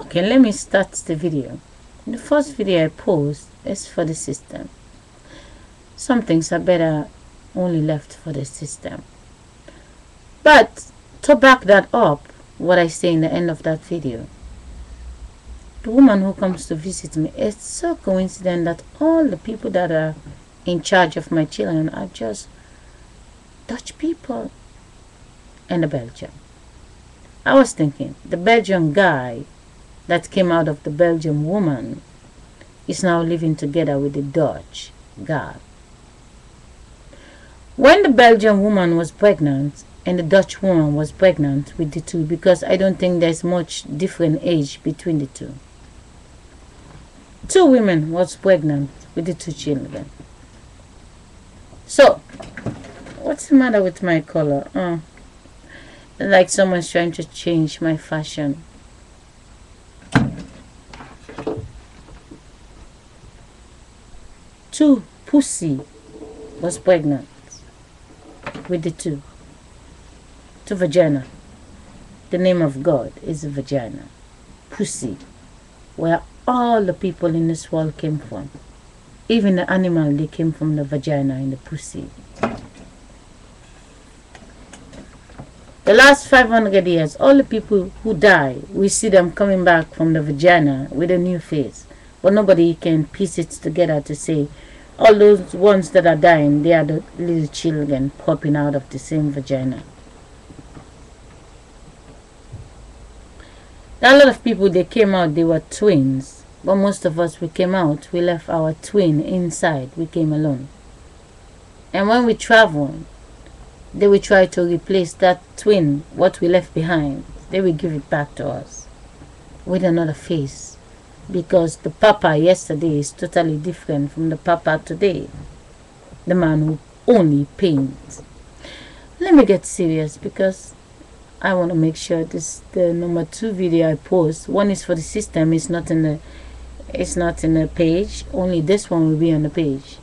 Okay, let me start the video. The first video I post is for the system. Some things are better only left for the system. But to back that up, what I say in the end of that video, the woman who comes to visit me, it's so coincident that all the people that are in charge of my children are just Dutch people and the Belgian. I was thinking, the Belgian guy that came out of the Belgian woman is now living together with the Dutch guy. When the Belgian woman was pregnant and the Dutch woman was pregnant with the two, because I don't think there's much different age between the two. Two women was pregnant with the two children. So, what's the matter with my color? Like someone's trying to change my fashion. Two pussy was pregnant with the two vagina. The name of God is a vagina. Pussy, where all the people in this world came from. Even the animal, they came from the vagina and the pussy. The last 500 years, all the people who die, we see them coming back from the vagina with a new face. But nobody can piece it together to say, all those ones that are dying, they are the little children popping out of the same vagina. There are a lot of people, they came out, they were twins. But most of us, we came out, we left our twin inside, we came alone. And when we travel, they will try to replace that twin, what we left behind. They will give it back to us with another face. Because the papa yesterday is totally different from the papa today. The man who only paints. Let me get serious because I want to make sure this the number 2 video I post. One is for the system, it's not in the page. Only this one will be on the page.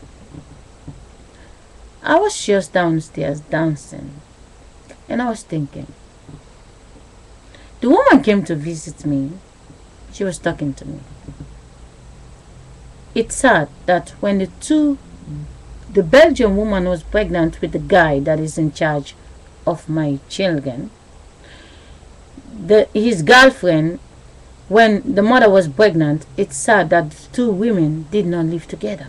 I was just downstairs dancing and I was thinking, the woman came to visit me. She was talking to me. It's sad that when the Belgian woman was pregnant with the guy that is in charge of my children, his girlfriend, when the mother was pregnant, it's sad that the two women did not live together.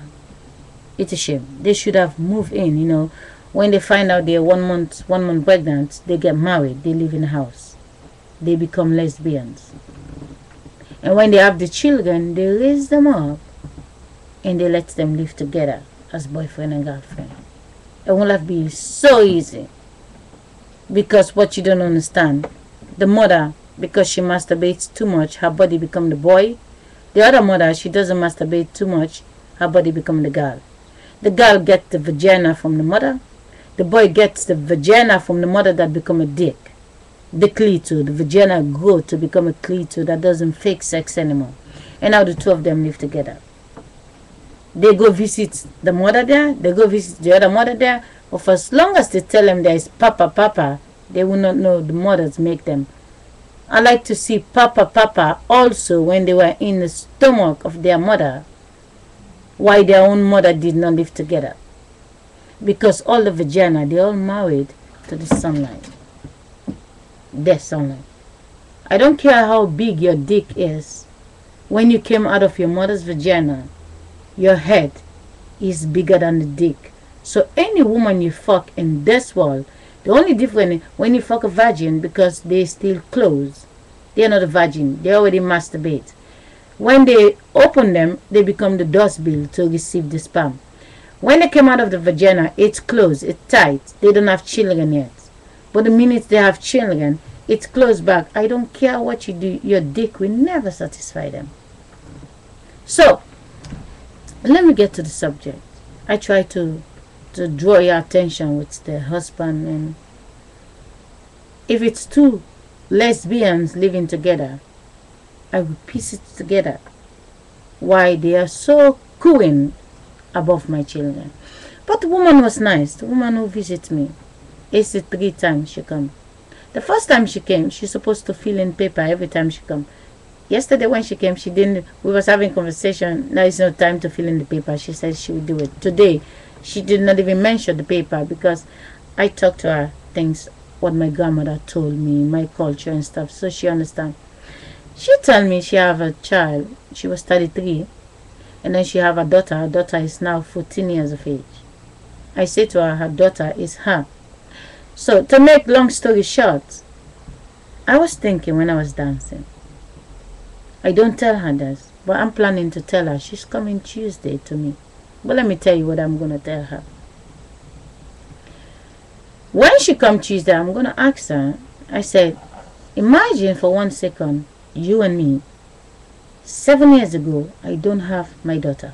It's a shame. They should have moved in, you know. When they find out they're one month pregnant, they get married, they live in a house. They become lesbians. And when they have the children, they raise them up and they let them live together as boyfriend and girlfriend. It won't have been so easy. Because what you don't understand, the mother, because she masturbates too much, her body become the boy. The other mother, she doesn't masturbate too much, her body become the girl. The girl gets the vagina from the mother. The boy gets the vagina from the mother that become a dick. The clito, the vagina grow to become a clito that doesn't fake sex anymore. And now the two of them live together. They go visit the mother there, they go visit the other mother there. But for as long as they tell them there is papa, they will not know the mothers make them. I like to see papa also when they were in the stomach of their mother. Why their own mother did not live together. Because all the vagina, they all married to the sunlight. Their sunlight. I don't care how big your dick is. When you came out of your mother's vagina, your head is bigger than the dick. So any woman you fuck in this world, the only difference when you fuck a virgin, because they still closed. They are not a virgin. They already masturbate. When they open them, they become the dust bill to receive the sperm. When they came out of the vagina, it's closed, it's tight. They don't have children yet. But the minute they have children, it's closed back. I don't care what you do, your dick will never satisfy them. So, let me get to the subject. I try to draw your attention with the husband. And if it's two lesbians living together, I will piece it together why they are so cooing above my children. But the woman was nice. The woman who visits me, it's the 3 times she come. The first time she came, she's supposed to fill in paper every time she come. Yesterday when she came, she didn't. We was having conversation. Now it's no time to fill in the paper. She said she would do it today. She did not even mention the paper because I talked to her things what my grandmother told me, my culture and stuff, so she understand. She told me she have a child. She was 33, and then she have a daughter. Her daughter is now 14 years of age. I say to her, her daughter is her. So to make long story short, I was thinking when I was dancing. I don't tell her this, but I'm planning to tell her. She's coming Tuesday to me. But let me tell you what I'm going to tell her. When she comes Tuesday, I'm going to ask her. I said, imagine for 1 second, you and me. 7 years ago, I don't have my daughter.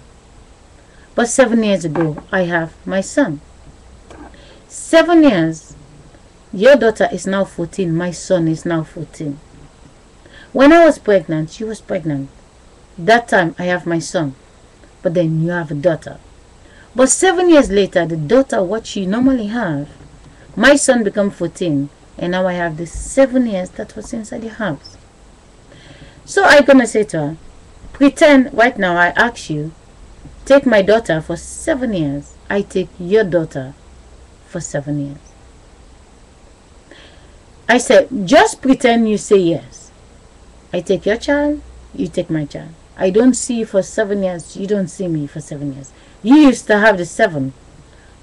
But 7 years ago, I have my son. 7 years, your daughter is now 14. My son is now 14. When I was pregnant, she was pregnant. That time, I have my son. But then you have a daughter. But 7 years later, the daughter, what she normally have, my son become 14. And now I have the 7 years that was inside the house. So I'm going to say to her, pretend right now I ask you, take my daughter for 7 years. I take your daughter for 7 years. I said, just pretend you say yes. I take your child, you take my child. I don't see you for 7 years, you don't see me for 7 years. You used to have the 7,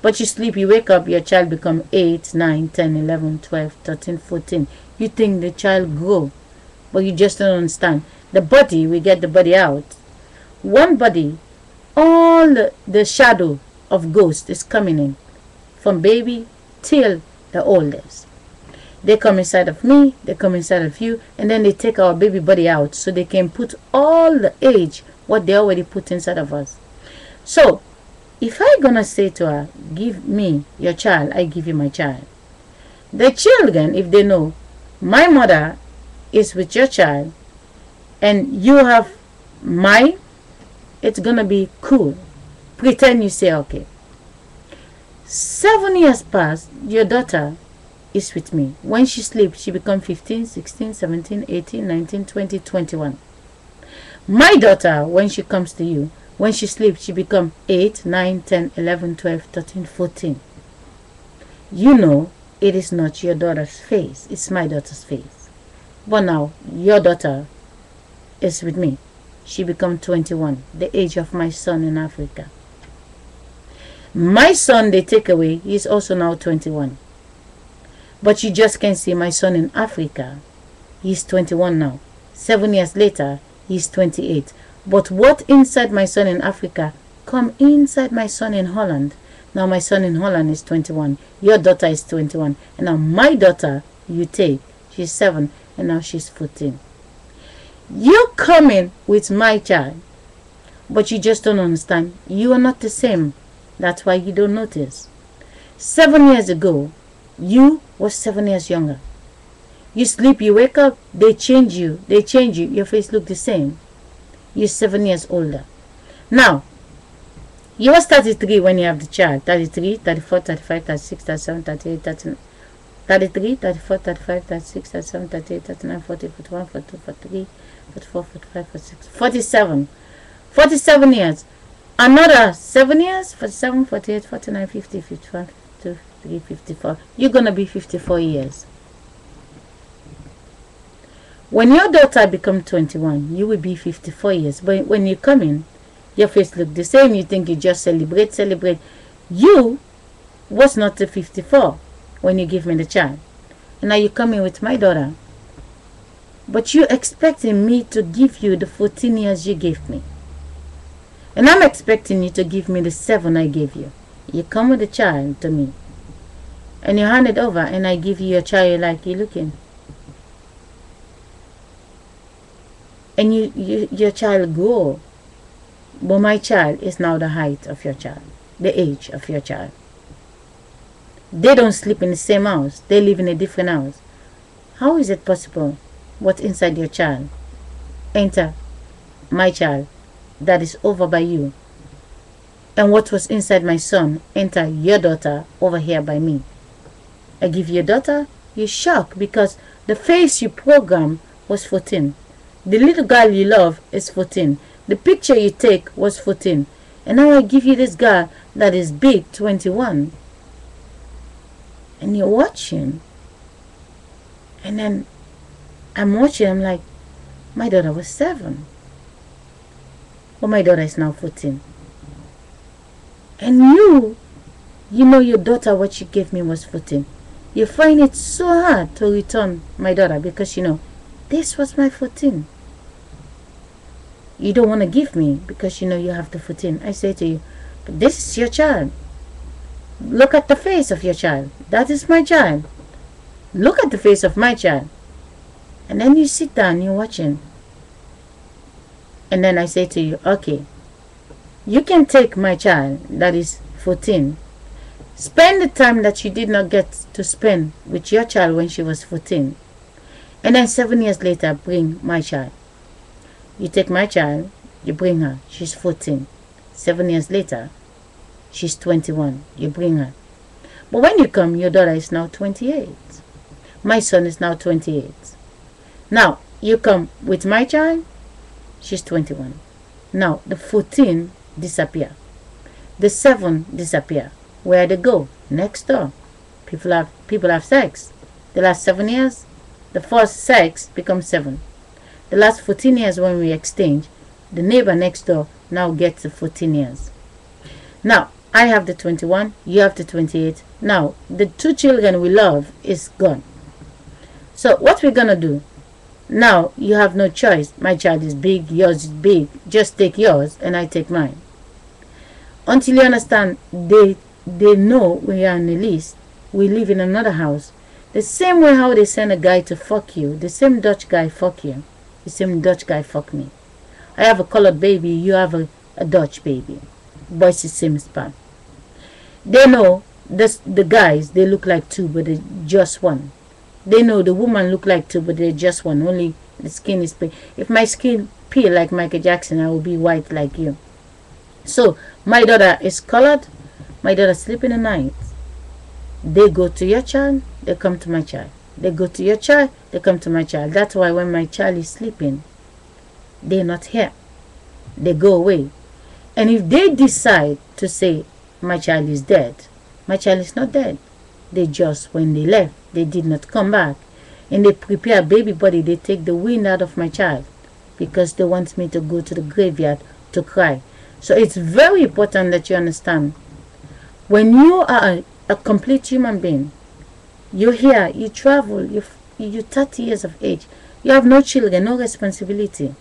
but you sleep, you wake up, your child become 8, 9, 10, 11, 12, 13, 14. You think the child grow, but you just don't understand. The body, we get the body out. One body, all the shadow of ghost is coming in, from baby till the oldest. They come inside of me, they come inside of you, and then they take our baby body out so they can put all the age, what they already put inside of us. So, if I'm going to say to her, give me your child, I give you my child. The children, if they know, my mother is with your child, and you have mine, it's going to be cool. Pretend you say, okay. 7 years past, your daughter is with me. When she sleeps, she becomes 15, 16, 17, 18, 19, 20, 21. My daughter, when she comes to you, when she sleeps, she becomes 8, 9, 10, 11, 12, 13, 14. You know, it is not your daughter's face. It's my daughter's face. But now, your daughter is with me. She becomes 21, the age of my son in Africa. My son, they take away, he's also now 21. But you just can't see my son in Africa. He's 21 now. 7 years later, he's 28. But what inside my son in Africa come inside my son in Holland. Now my son in Holland is 21. Your daughter is 21. And now my daughter, you take, she's 7. And now she's 14. You coming with my child. But you just don't understand. You are not the same. That's why you don't notice. 7 years ago, you was 7 years younger. You sleep, you wake up, they change you. They change you. Your face look the same. You're 7 years older. Now, you was 33 when you have the child. 33, 34, 35, 36, 37, 38, 39. 33, 34, 35, 36, 37, 38, 39, 40, 41, 42, 43, 44, 45, 46, 47. 47 years. Another 7 years, 47, 48, 49, 50, 51, 52, 53, 54. You're going to be 54 years. When your daughter becomes 21, you will be 54 years. But when you come in, your face look the same. You think you just celebrate. You was not the 54 when you give me the child. And now you come in with my daughter. But you expecting me to give you the 14 years you gave me. And I'm expecting you to give me the 7 I gave you. You come with the child to me. And you hand it over and I give you your child like you looking. And your child grow. But my child is now the height of your child. The age of your child. They don't sleep in the same house. They live in a different house. How is it possible? What's inside your child enter my child that is over by you. And what was inside my son enter your daughter over here by me. I give your daughter, you're shocked because the face you program was 14. The little girl you love is 14. The picture you take was 14. And now I give you this girl that is big, 21. And you're watching. And then I'm watching, I'm like, my daughter was 7. But my daughter is now 14. And you know your daughter, what she gave me was 14. You find it so hard to return my daughter because you know, this was my 14. You don't want to give me because you know you have the 14. I say to you, but this is your child. Look at the face of your child. That is my child. Look at the face of my child. And then you sit down, you're watching. And then I say to you, okay, you can take my child that is 14. Spend the time that you did not get to spend with your child when she was 14. And then 7 years later, bring my child. You take my child, you bring her, she's 14. 7 years later, she's 21. You bring her. But when you come, your daughter is now 28. My son is now 28. Now, you come with my child, she's 21. Now, the 14 disappear. The 7 disappear. Where they go? Next door. People have sex. The last 7 years, the first sex becomes 7. The last 14 years when we exchange, the neighbor next door now gets the 14 years. Now, I have the 21, you have the 28. Now, the 2 children we love is gone. So, what we're going to do? Now, you have no choice. My child is big, yours is big. Just take yours and I take mine. Until you understand, they know we are on the list. We live in another house. The same way how they send a guy to fuck you, the same Dutch guy fuck you. The same Dutch guy fuck me. I have a colored baby, you have a Dutch baby. Boys the same span. They know the guys, they look like 2, but they're just 1. They know the woman look like 2, but they're just 1. Only the skin is pale. If my skin pale like Michael Jackson, I will be white like you. So, my daughter is colored. My daughter sleep in the night. They go to your child, they come to my child. They go to your child, they come to my child. That's why when my child is sleeping, they're not here. They go away. And if they decide to say, my child is dead, my child is not dead. They just, when they left, they did not come back. And they prepare a baby body, they take the wind out of my child because they want me to go to the graveyard to cry. So it's very important that you understand. When you are a complete human being, you're here, you travel, you're 30 years of age, you have no children, no responsibility.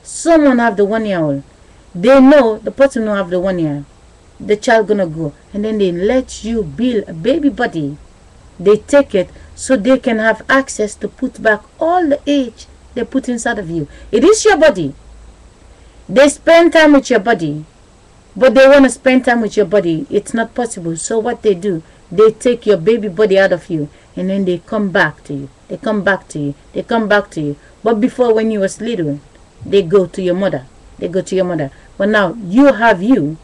Someone have the 1-year-old. They know the person who have the 1 year, the child gonna grow, and then they let you build a baby body. They take it so they can have access to put back all the age they put inside of you. It is your body. They spend time with your body, but they want to spend time with your body. It's not possible. So what they do, they take your baby body out of you, and then they come back to you. They come back to you. They come back to you. But before, when you was little, they go to your mother. They go to your mother. But now, you have you.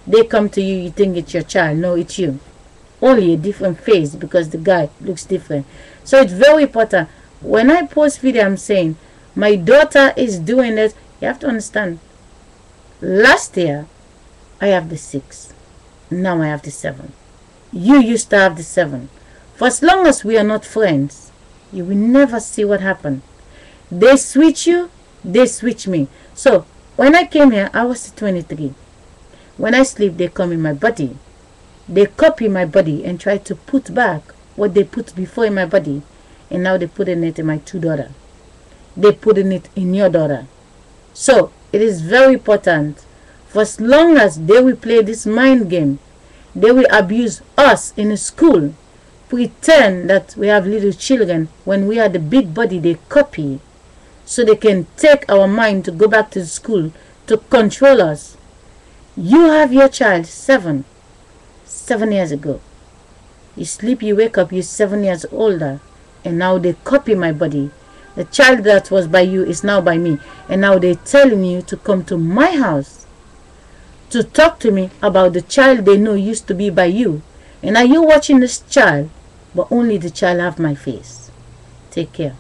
They come to you, you think it's your child. No, it's you. Only a different face because the guy looks different. So it's very important. When I post video, I'm saying, my daughter is doing it. You have to understand. Last year, I have the 6. Now I have the 7. You used to have the 7. For as long as we are not friends, you will never see what happened. They switch you, they switch me. So, when I came here, I was 23. When I sleep, they come in my body. They copy my body and try to put back what they put before in my body. And now they put in it in my 2 daughters. They put in it in your daughter. So, it is very important. For as long as they will play this mind game, they will abuse us in a school, pretend that we have little children when we are the big body they copy, so they can take our mind to go back to the school to control us. You have your child 7 years ago. You sleep, you wake up, you're 7 years older, and now they copy my body. The child that was by you is now by me, and now they're telling you to come to my house to talk to me about the child they know used to be by you. And are you watching this child, but only the child have my face? Take care.